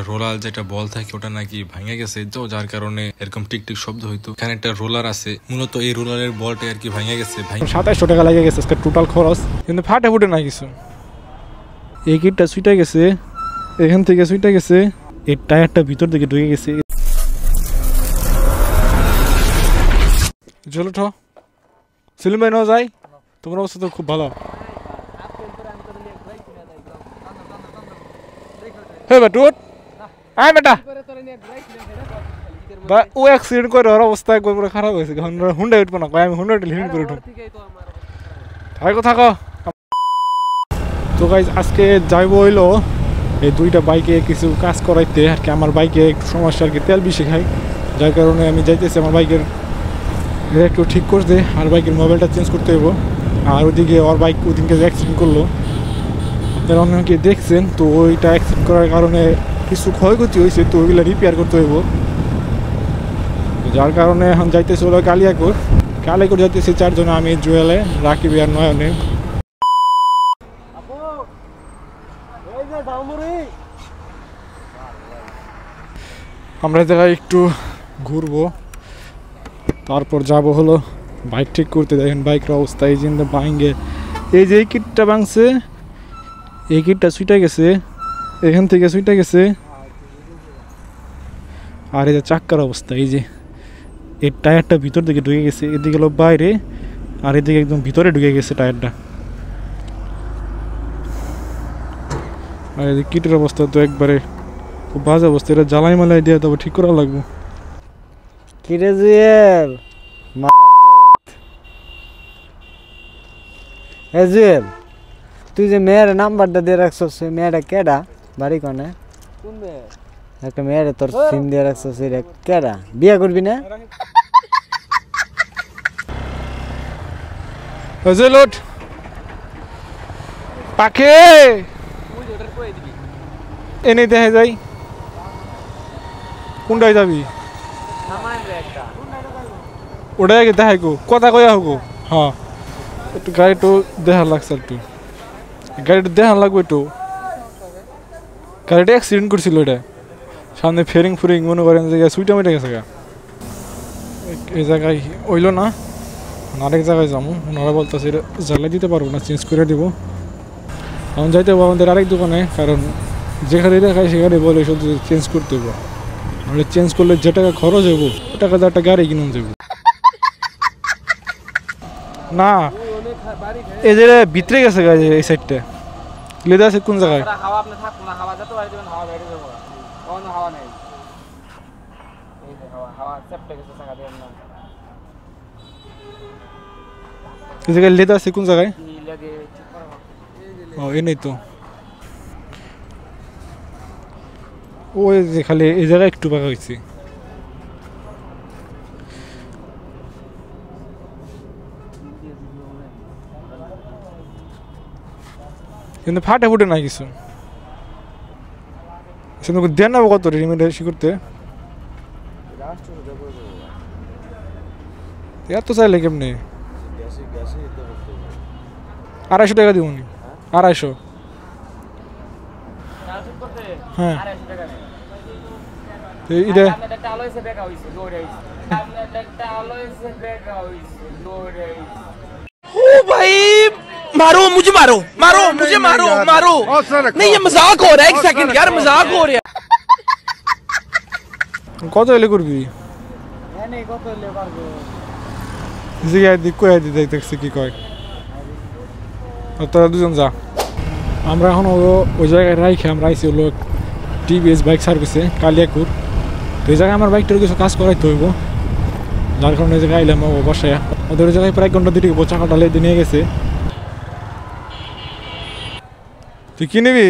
Roller যেটা বল থাকে ওটা নাকি ভাঙে গেছে, তো যার কারণে এরকম টিকটিক শব্দ হইতো। এখানে একটা রোলার আছে, মূলত এই রোলারের বলটা আর কি ভাঙে গেছে। 2700 টাকা লাগে গেছে টোটাল খরচ, কিন্তু ফাটে ফুটে না কিছু। এই কিটটা সুইটা গেছে, এখান থেকে সুইটা গেছে, এই টায়ারটা ভিতর দিকে ঢুকে গেছে। চলো ঠ সেলিম ভাই নেওয়া যায়, তোমার অবস্থা তো খুব ভালো। হে বেটা উঠ, আয় বেটা। ও অ্যাক্সিডেন্ট করে ওর অবস্থা একবার পুরো খারাপ হয়েছে। হুন্ডা উঠবো না, আমি হুন্ডা লিমিট করে উঠুন। থাকো থাকো। তো গাইজ আজকে যাইবো হইলো এই দুইটা বাইকে কিছু কাজ করাইতে আর কি। আমার বাইকে একটু সমস্যা আর কি, তেল বেশি খাই, যার কারণে আমি যাইতেছি আমার বাইকের একটু ঠিক করতে, আর বাইকের মোবাইলটা চেঞ্জ করতে হইব। আর ওইদিকে ওর বাইক ওইদিনকে অ্যাক্সিডেন্ট করলো, আপনারা অনেকে দেখছেন। তো ওইটা অ্যাক্সিডেন্ট করার কারণে কিছু ক্ষয়ক্ষতি হয়েছে, তো ওইগুলো রিপেয়ার করতে হইব। যার কারণে এখন যাইতেছি হলো কালিয়াকোট যাইতেছি চারজনে, আমি জুয়েলে, রাকিব আর নয়নে। আমরা জায়গায় একটু ঘুরবো, তারপর যাব হলো বাইক ঠিক করতে। দেখেন বাইকের অবস্থা, এই যে ভাঙে, এই যে এই কিটটা ভাঙছে, এই কিটটা সুইটা গেছে, এখান থেকে সুইটা গেছে। আর এই যে চাক্কার অবস্থা, এই যে এই টায়ারটা ভিতর দিকে ঢুকে গেছে, এদিকে হলো বাইরে, আর এদিকে একদম ভিতরে ঢুকে গেছে টায়ারটা। আর এই কিটের অবস্থা তো একবারে খুব বাজে অবস্থা, এটা জ্বালাই মালাই দিয়ে তবে ঠিক করা লাগবে। কিরে জুয়েল, জুয়েল তুই যে মেয়ের নাম্বারটা দিয়ে রাখছস, মেয়েটা কেডা, বাড়ি কনে? একটা মেয়ের তোর সিম দিয়ে রাখছস, এটা কেডা? বিয়ে করবি না? লোট পাখে এনে দেখে যাই, কোনটায় যাবি? ওটাই আগে দেখাই গো, কথা কয়া হোক। হ্যাঁ একটু গাড়িটা দেখা লাগছে, একটু গাড়িটা দেখা লাগবে একটু। গাড়িটা অ্যাক্সিডেন্ট করছিল, এটা সামনে ফেরিং ফুরিং মনে করেন জায়গায় সুইটা মেটে গেছে গা। এই জায়গায় হইলো না, আরেক জায়গায় যাবো। ওনারা বলতেছে এটা জ্বালাই দিতে পারবো না, চেঞ্জ করে দেবো। এখন যাইতে হবো আমাদের আরেক দোকানে, কারণ যেখানে দেখায় সেখানে বলে শুধু চেঞ্জ করতে হবো। নাহলে চেঞ্জ করলে যে টাকা খরচ হবো ও টাকা দিয়ে একটা গাড়ি কিনে যাবো না। এই যে ভিতরে গেছে গাড়ি, এই সাইডটা লেদা আছে কোন জায়গায়? এই জায়গায় লেদা আছে কোন জায়গায়? ও এ নেই তো, ওই যে খালি এই জায়গায় একটু পাকা হয়েছে। কিন্তু ফাটে ফুটে না কিছু, দেন না কত রিমেডি করতে? এত চাইলে কেমনি? 250 টাকা দিব নি, 250। হ্যাঁ मारो मुझे, मारो मारो मुझे, मारो मारो। नहीं ये मजाक हो रहा है, एक सेकंड यार, मजाक हो रहा है। কত হলে করবি? দেখছি কি কয়, তোরা দুজন যা। আমরা এখন ওই জায়গায় রাইখে আমরা আইসি হলো টিভিএস বাইক সার্ভিসে কালিয়াকুর। তো এই জায়গায় আমার বাইকটার কিছু কাজ করাইতে হইব, যার কারণে এই জায়গায় আইলাম বসায়। ওদের ওই জায়গায় প্রায় 1 ঘন্টা 2 থেকে চাকাটা লেদে নিয়ে গেছে। তুই কি নিবি?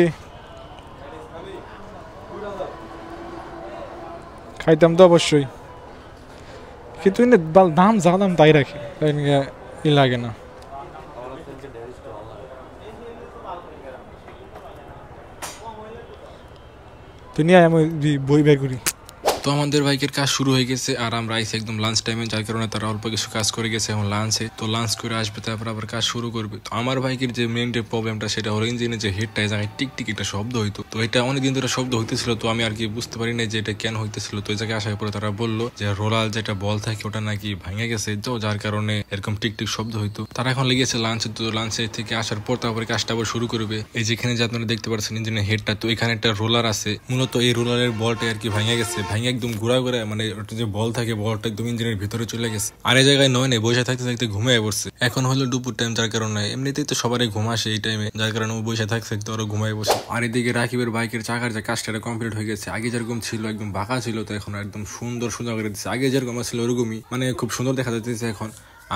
খাইতাম তো অবশ্যই, কিন্তু দাম যা দাম তাই রাখে, তাই ই লাগে না। তুই নিয়ে আমি বই বের করি। তো আমাদের বাইকের কাজ শুরু হয়ে গেছে আর আমরা আইছি একদম লাঞ্চ টাইমে, যার কারণে তারা অল্প কিছু কাজ করে গেছে এখন লাঞ্চে। তো লাঞ্চ করে আসবে তারপর আবার কাজ শুরু করবে। তো আমার বাইকের যে মেইন যে প্রবলেমটা সেটা হলো ইঞ্জিনের যে হেডটা এই জায়গায় টিকটিক একটা শব্দ হইতো। তো এটা অনেকদিন ধরে শব্দ হইতেছিল, তো আমি আর কি বুঝতে পারি না যে এটা কেন হইতেছিল। তো এই জায়গায় আসার পরে তারা বললো যে রোলার যেটা বল থাকে ওটা নাকি ভাঙে গেছে, তো যার কারণে এরকম টিকটিক শব্দ হইতো। তারা এখন লেগেছে লাঞ্চে। তো লাঞ্চে থেকে আসার পর তারপরে কাজটা আবার শুরু করবে। এই যেখানে যে আপনারা দেখতে পাচ্ছেন ইঞ্জিনের হেডটা, তো এখানে একটা রোলার আছে, মূলত এই রোলারের বলটা আর কি ভাঙে গেছে। ভাঙে একদম ঘুরা ঘুরা মানে ওটা যে বল থাকে বলটা একদম ইঞ্জিনের ভিতরে চলে গেছে। আর এই জায়গায় নয় বসে থাকতে থাকতে ঘুমিয়ে পড়ছে। এখন হলো দুপুর টাইম, যার কারণে এমনিতেই তো সবারই ঘুম আসে এই টাইমে, যার কারণে ও বসে থাকতে থাকতে ওরা ঘুমায় বসে। আর এদিকে রাকিবের বাইকের চাকার যে কাজটা কমপ্লিট হয়ে গেছে। আগে যেরকম ছিল একদম বাঁকা ছিল, তো এখন একদম সুন্দর সুন্দর করে দিচ্ছে। আগে যেরকম ছিল ওরকমই, মানে খুব সুন্দর দেখা যাচ্ছে এখন।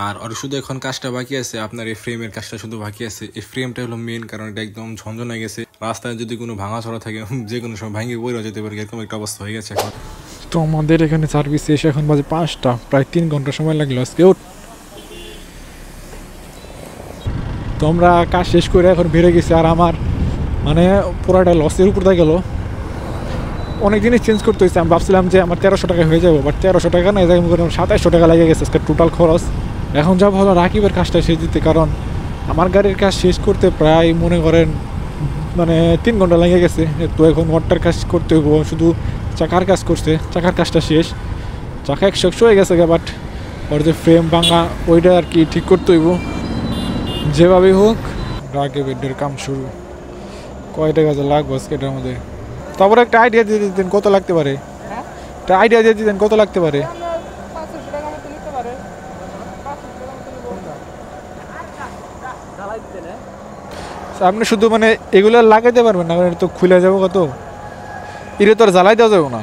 আর ওর শুধু এখন কাজটা বাকি আছে, আপনার এই ফ্রেমের কাজটা শুধু বাকি আছে। এই ফ্রেমটা হলো মেন, কারণ এটা একদম ঝনঝন হয়ে গেছে। রাস্তায় যদি কোনো ভাঙা ছড়া থাকে যে কোনো সময় ভাঙে বইরা যেতে পারে, এরকম একটা অবস্থা হয়ে গেছে এখন। তো আমাদের এখানে সার্ভিস এসে এখন বাজে 5টা, প্রায় 3 ঘন্টা সময় লাগলো আজকে। তো আমরা কাজ শেষ করে এখন বেড়ে গেছি। আর আমার মানে পুরাটা লসের উপর দিয়ে গেল। অনেক জিনিস চেঞ্জ করতে হয়েছে। আমি ভাবছিলাম যে আমার 1300 টাকা হয়ে যাবো, বাট 1300 টাকা না, এই জায়গায় 2700 টাকা লেগে গেছে আজকে টোটাল খরচ। এখন যাবো হলো রাকিবের কাজটা শেষ দিতে, কারণ আমার গাড়ির কাজ শেষ করতে প্রায় মনে করেন মানে 3 ঘন্টা লেগে গেছে। তো এখন ওয়াটার কাজ করতে হইব, শুধু চাকার কাজ করছে, চাকার কাজটা শেষ। চাকা 100 হয়ে গেছে, বাট ওর যে ফ্রেম ভাঙা ওইটা আর কি ঠিক করতে হইব যেভাবেই হোক। রাকিবের কাম শুরু। কয় টাকা যে লাগবে আজকে এটার মধ্যে? তারপরে একটা আইডিয়া দিয়ে দিতেন কত লাগতে পারে? একটা আইডিয়া দিয়ে দিতেন কত লাগতে পারে? আপনি শুধু মানে এগুলো লাগাইতে পারবেন না, কারণ তো খুলে যাবো কত, এটা তো আর জ্বালাই দেওয়া যাবো না।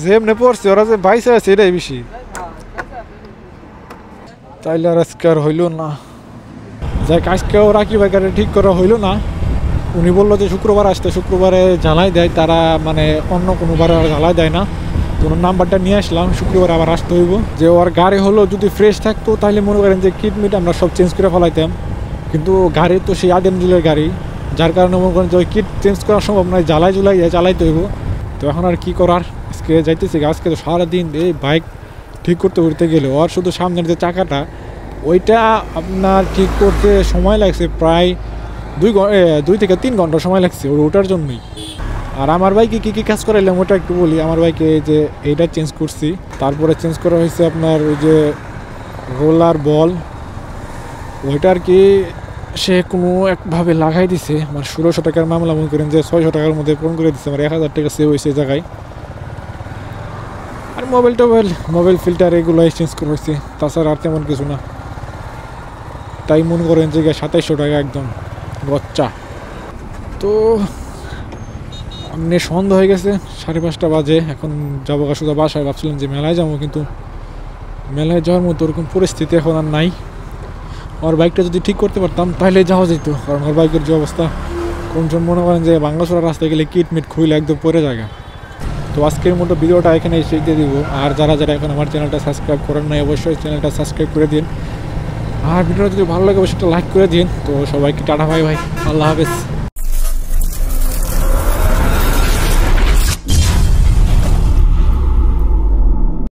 যেমনে পড়ছে ওরা যে বাইসে আছে এটাই বেশি। তাইলে আর আজকে আর হইল না, যাই আজকেও রাকিব গাড়ি ঠিক করা হইল না। উনি বললো যে শুক্রবার আসতে, শুক্রবারে জ্বালাই দেয় তারা, মানে অন্য কোনো বারে জ্বালাই দেয় না। তো ওনার নাম্বারটা নিয়ে আসলাম, শুক্রবার আবার আসতে হইব। যে ওর গাড়ি হলো যদি ফ্রেশ থাকতো তাহলে মনে করেন যে কিট মিট আমরা সব চেঞ্জ করে ফেলাইতাম, কিন্তু গাড়ি তো সেই আদিম জুলের গাড়ি, যার কারণে মনে করেন যে ওই কিট চেঞ্জ করা সম্ভব নয়, জ্বালাই চালাইতে হইব। তো এখন আর কি করার, আজকে যাইতেছি। আজকে তো সারাদিন এই বাইক ঠিক করতে গেলে ওর শুধু সামনের যে চাকাটা ওইটা আপনার ঠিক করতে সময় লাগছে প্রায় 2 থেকে 3 ঘন্টা সময় লাগছে ওটার জন্যই। আর আমার বাইকে কী কাজ করাইলাম ওটা একটু বলি। আমার বাইকে যে এইটা চেঞ্জ করছি, তারপরে চেঞ্জ করা হয়েছে আপনার ওই যে রোলার বল, ওইটা আর কি সে কোনো একভাবে লাগাই দিছে। আমার 1600 টাকার মামলা মনে করেন যে 600 টাকার মধ্যে পূরণ করে দিচ্ছে। আমার 1000 টাকা সেভ হয়েছে জায়গায়। আর মোবাইল ফিল্টার এগুলো চেঞ্জ করা হয়েছে, তাছাড়া আর তেমন কিছু না। তাই মনে করেন যে 2700 টাকা একদম গচ্চা। তো এমনি সন্ধ্যা হয়ে গেছে, 5:30 বাজে। এখন যাবো সোজা বাসায়। ভাবছিলাম যে মেলায় যাবো, কিন্তু মেলায় যাওয়ার মতো ওরকম পরিস্থিতি এখন আর নাই। ওর বাইকটা যদি ঠিক করতে পারতাম তাহলে যাওয়া যেত, কারণ ওর বাইকের যে অবস্থা, কোন মনে করেন যে বাঙ্গাসোরা রাস্তায় গেলে কিটমিট খুইলে একদম পরে জায়গা। তো আজকের মতো ভিডিওটা এখানে শেষ দিয়ে দিব। আর যারা এখন আমার চ্যানেলটা সাবস্ক্রাইব করেন নাই অবশ্যই চ্যানেলটা সাবস্ক্রাইব করে দিন। আর ভিডিওটা যদি ভালো লাগে অবশ্যই লাইক করে দিন। তো সবাইকে টাটা, বাই বাই, আল্লাহ হাফেজ।